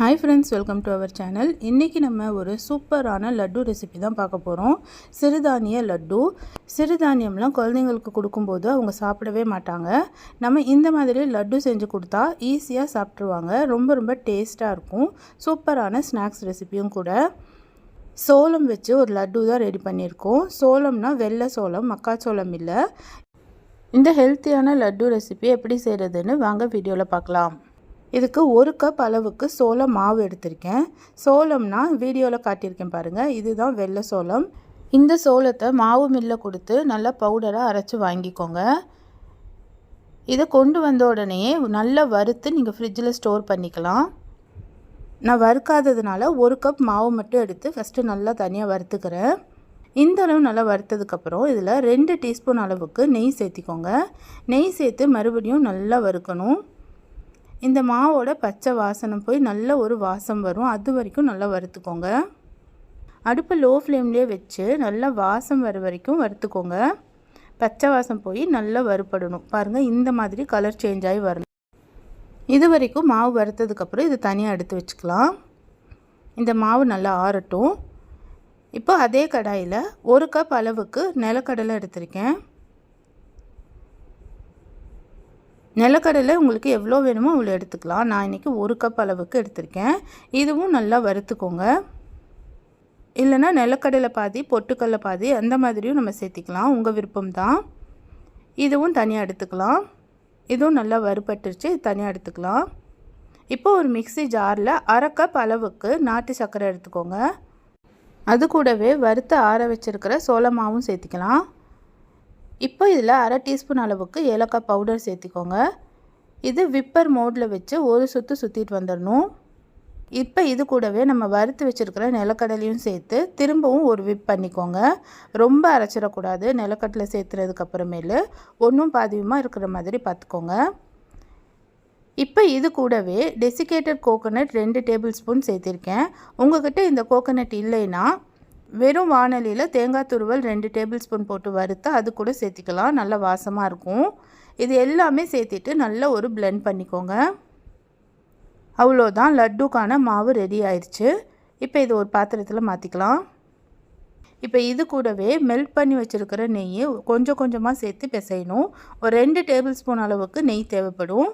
Hi friends, welcome to our channel. இன்னைக்கு நம்ம ஒரு சூப்பரான லட்டு ரெசிபி தான் பார்க்க போறோம். சிறுதானிய லட்டு. சிறுதானியம்லாம் குழந்தைகளுக்கு கொடுக்கும்போது அவங்க சாப்பிடவே மாட்டாங்க. நம்ம இந்த மாதிரி லட்டு செஞ்சு கொடுத்தா ஈஸியா சாப்பிட்டுருவாங்க. ரொம்ப டேஸ்டா இருக்கும். சூப்பரான ஸ்நாக்ஸ் ரெசிபியும் கூட. சோளம் வச்சு ஒரு லட்டு தான் ரெடி பண்ணியிருக்கோம். சோளம்னா வெள்ளை சோளம், மக்காச்சோளம் இல்ல. இந்த ஹெல்த்தியான லட்டு ரெசிபி எப்படி செய்யறதுன்னு வாங்க வீடியோல பார்க்கலாம். இதுக்கு 1 கப் அளவுக்கு சோள மாவு எடுத்திருக்கேன். சோளம்னா வீடியோவில் காட்டியிருக்கேன் பாருங்கள், இதுதான் வெள்ளை சோளம். இந்த சோளத்தை மாவு மில்ல கொடுத்து நல்லா பவுடராக அரைச்சி வாங்கிக்கோங்க. இதை கொண்டு வந்த உடனே நல்லா வறுத்து நீங்கள் ஃப்ரிட்ஜில் ஸ்டோர் பண்ணிக்கலாம். நான் வறுக்காததுனால 1 கப் மாவு மட்டும் எடுத்து ஃபஸ்ட்டு நல்லா தனியாக வறுத்துக்கிறேன். இந்த அளவு நல்லா வறுத்ததுக்கப்புறம் இதில் 2 டீஸ்பூன் அளவுக்கு நெய் சேர்த்திக்கோங்க. நெய் சேர்த்து மறுபடியும் நல்லா வறுக்கணும். இந்த மாவோட பச்சை வாசனை போய் நல்ல ஒரு வாசம் வரும். அது வரைக்கும் நல்லா வறுத்துக்கோங்க. அடுப்பு லோ ஃப்ளேம்லேயே வச்சு நல்லா வாசம் வர வரைக்கும் வறுத்துக்கோங்க. பச்சை வாசம் போய் நல்லா வறுபடணும். பாருங்கள், இந்த மாதிரி கலர் சேஞ்ச் ஆகி வரணும். இது வரைக்கும் மாவு வறுத்ததுக்கப்புறம் இது தனியாக எடுத்து வச்சுக்கலாம். இந்த மாவு நல்லா ஆறட்டும். இப்போ அதே கடாயில் 1 கப் அளவுக்கு நிலக்கடலை எடுத்திருக்கேன். நிலக்கடலை உங்களுக்கு எவ்வளோ வேணுமோ அவ்வளோ எடுத்துக்கலாம். நான் இன்றைக்கி 1 கப் அளவுக்கு எடுத்திருக்கேன். இதுவும் நல்லா வறுத்துக்கோங்க. இல்லைன்னா நிலக்கடலை பாதி பொட்டுக்கடலை பாதி அந்த மாதிரியும் நம்ம சேர்த்திக்கலாம், உங்கள் விருப்பம்தான். இதுவும் தனியாக எடுத்துக்கலாம். இதுவும் நல்லா வறுபட்டுருச்சு, தனியாக எடுத்துக்கலாம். இப்போ ஒரு மிக்ஸி ஜாரில் 1/2 கப் அளவுக்கு நாட்டு சர்க்கரை எடுத்துக்கோங்க. அது கூடவே வறுத்து ஆற வச்சுருக்கிற சோள மாவும் சேர்த்திக்கலாம். இப்போ இதில் 1/2 டீஸ்பூன் அளவுக்கு ஏலக்காய் பவுடர் சேர்த்திக்கோங்க. இது விப்பர் மோடில் வச்சு ஒரு சுற்று சுற்றிட்டு வந்துடணும். இப்போ இது கூடவே நம்ம வறுத்து வச்சுருக்கிற நிலக்கடலையும் சேர்த்து திரும்பவும் ஒரு விப் பண்ணிக்கோங்க. ரொம்ப அரைச்சிடக்கூடாது. நிலக்கடலை சேர்த்துறதுக்கப்புறமேலு ஒன்றும் பாதியுமாக இருக்கிற மாதிரி பார்த்துக்கோங்க. இப்போ இது கூடவே டெசிகேட்டட் கோகோனட் 2 டேபிள் ஸ்பூன் சேர்த்திருக்கேன். உங்கள்கிட்ட இந்த கோகோனட் இல்லைன்னா வெறும் வாணலியில் தேங்காய் துருவல் 2 டேபிள் ஸ்பூன் போட்டு வறுத்து அது கூட சேர்த்திக்கலாம். நல்ல வாசமாக இருக்கும். இது எல்லாமே சேர்த்திட்டு நல்லா ஒரு பிளெண்ட் பண்ணிக்கோங்க. அவ்வளோதான், லட்டுக்கான மாவு ரெடி ஆயிடுச்சு. இப்போ இது ஒரு பாத்திரத்தில் மாற்றிக்கலாம். இப்போ இது கூடவே மெல்ட் பண்ணி வச்சுருக்கிற நெய்யை கொஞ்சம் கொஞ்சமாக சேர்த்து பிசையணும். ஒரு 2 டேபிள் ஸ்பூன் அளவுக்கு நெய் தேவைப்படும்.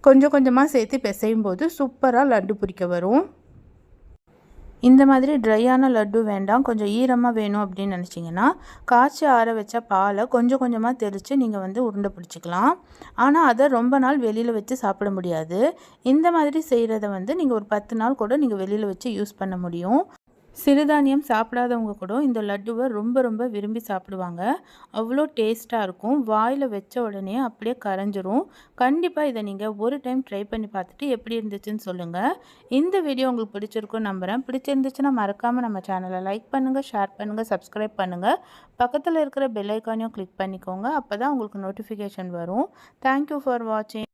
கொஞ்சம் கொஞ்சமாக சேர்த்து பிசையும் போது சூப்பராக லட்டு பிடிக்க வரும். இந்த மாதிரி ட்ரையான லட்டு வேண்டாம், கொஞ்சம் ஈரமாக வேணும் அப்படின்னு நினச்சிங்கன்னா காய்ச்சி ஆற வச்ச பாலை கொஞ்சம் கொஞ்சமாக தெளித்து நீங்கள் உருண்டை பிடிச்சிக்கலாம். ஆனால் அதை ரொம்ப நாள் வெளியில் வச்சு சாப்பிட முடியாது. இந்த மாதிரி செய்கிறத நீங்கள் ஒரு 10 நாள் கூட நீங்கள் வெளியில் வச்சு யூஸ் பண்ண முடியும். சிறுதானியம் சாப்பிடாதவங்க கூட இந்த லட்டுவை ரொம்ப விரும்பி சாப்பிடுவாங்க. அவ்வளோ டேஸ்ட்டாக இருக்கும். வாயில் வச்ச உடனே அப்படியே கரைஞ்சிரும். கண்டிப்பாக இதை நீங்கள் ஒரு டைம் ட்ரை பண்ணி பார்த்துட்டு எப்படி இருந்துச்சுன்னு சொல்லுங்கள். இந்த வீடியோ உங்களுக்கு பிடிச்சிருக்குன்னு நம்புகிறேன். பிடிச்சிருந்துச்சுன்னா மறக்காமல் நம்ம சேனலை லைக் பண்ணுங்கள், ஷேர் பண்ணுங்கள், சப்ஸ்கிரைப் பண்ணுங்கள். பக்கத்தில் இருக்கிற பெல் ஐக்கானையும் கிளிக் பண்ணிக்கோங்க. அப்போ தான் உங்களுக்கு நோட்டிஃபிகேஷன் வரும். தேங்க்யூ ஃபார் வாட்சிங்.